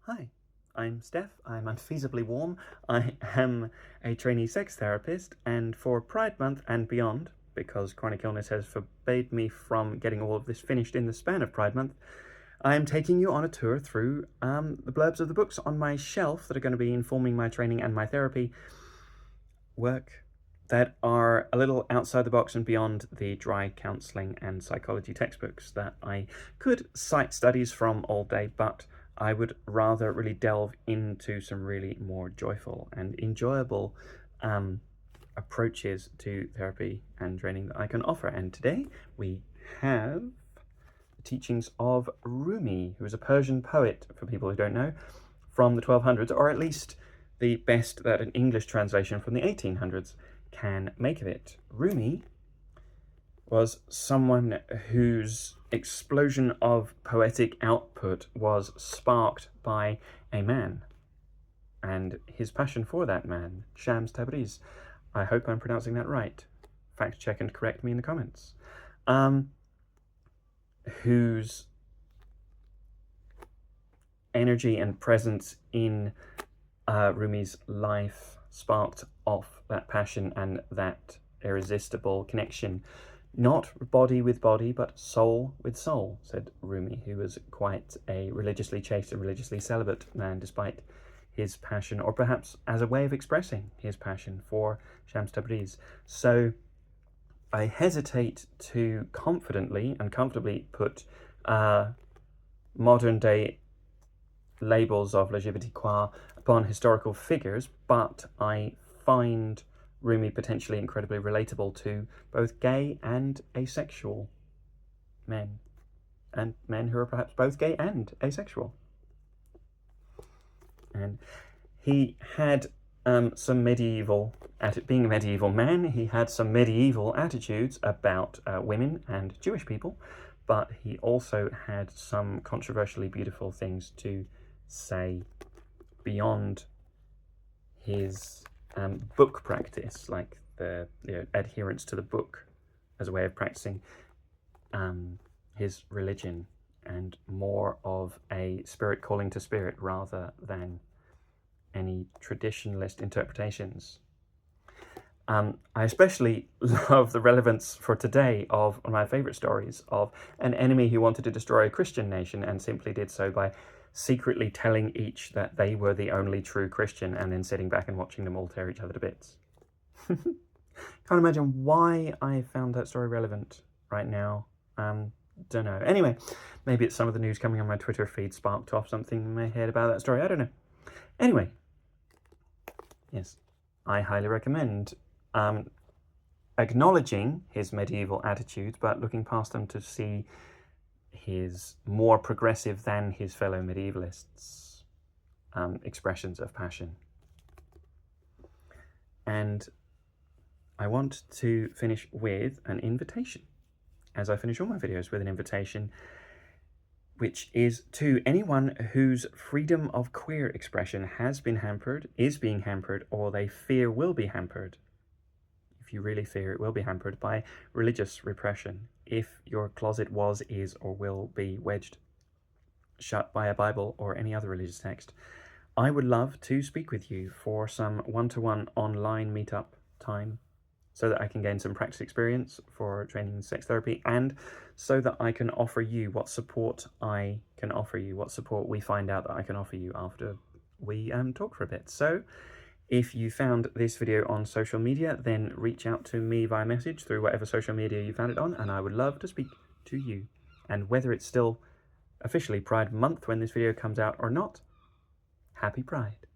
Hi, I'm Steph. I'm unfeasibly warm. I am a trainee sex therapist, and for Pride Month and beyond, because chronic illness has forbade me from getting all of this finished in the span of Pride Month, I am taking you on a tour through the blurbs of the books on my shelf that are going to be informing my training and my therapy work, that are a little outside the box and beyond the dry counselling and psychology textbooks that I could cite studies from all day, but I would rather really delve into some really more joyful and enjoyable approaches to therapy and training that I can offer. And today we have the teachings of Rumi, who is a Persian poet, for people who don't know, from the 1200s, or at least the best that an English translation from the 1800s can make of it. Rumi was someone whose explosion of poetic output was sparked by a man, and his passion for that man, Shams Tabriz. I hope I'm pronouncing that right. Fact check and correct me in the comments. Whose energy and presence in Rumi's life sparked off that passion and that irresistible connection. Not body with body, but soul with soul, said Rumi, who was quite a religiously chaste and religiously celibate man, despite his passion, or perhaps as a way of expressing his passion for Shams Tabriz. So I hesitate to confidently and comfortably put modern day labels of LGBTQI upon historical figures, but I find Rumi potentially incredibly relatable to both gay and asexual men, and men who are perhaps both gay and asexual. And he had some medieval, being a medieval man, he had some medieval attitudes about women and Jewish people, but he also had some controversially beautiful things to say beyond his book practice, like the adherence to the book as a way of practicing his religion, and more of a spirit calling to spirit rather than any traditionalist interpretations. I especially love the relevance for today of one of my favourite stories of an enemy who wanted to destroy a Christian nation and simply did so by secretly telling each that they were the only true Christian and then sitting back and watching them all tear each other to bits. Can't imagine why I found that story relevant right now. Don't know. Anyway, maybe it's some of the news coming on my Twitter feed sparked off something in my head about that story. I don't know. Anyway, yes, I highly recommend acknowledging his medieval attitudes, but looking past them to see his more progressive than his fellow medievalists expressions of passion. And I want to finish with an invitation, as I finish all my videos with an invitation, which is to anyone whose freedom of queer expression has been hampered, is being hampered, or they fear will be hampered. If you really fear it will be hampered by religious repression, if your closet was, is, or will be wedged shut by a Bible or any other religious text, I would love to speak with you for some one-to-one online meetup time, so that I can gain some practice experience for training in sex therapy, and so that I can offer you what support I can offer you, what support we find out that I can offer you after we talk for a bit. So if you found this video on social media, then reach out to me via message through whatever social media you found it on, and I would love to speak to you. And whether it's still officially Pride Month when this video comes out or not, happy Pride.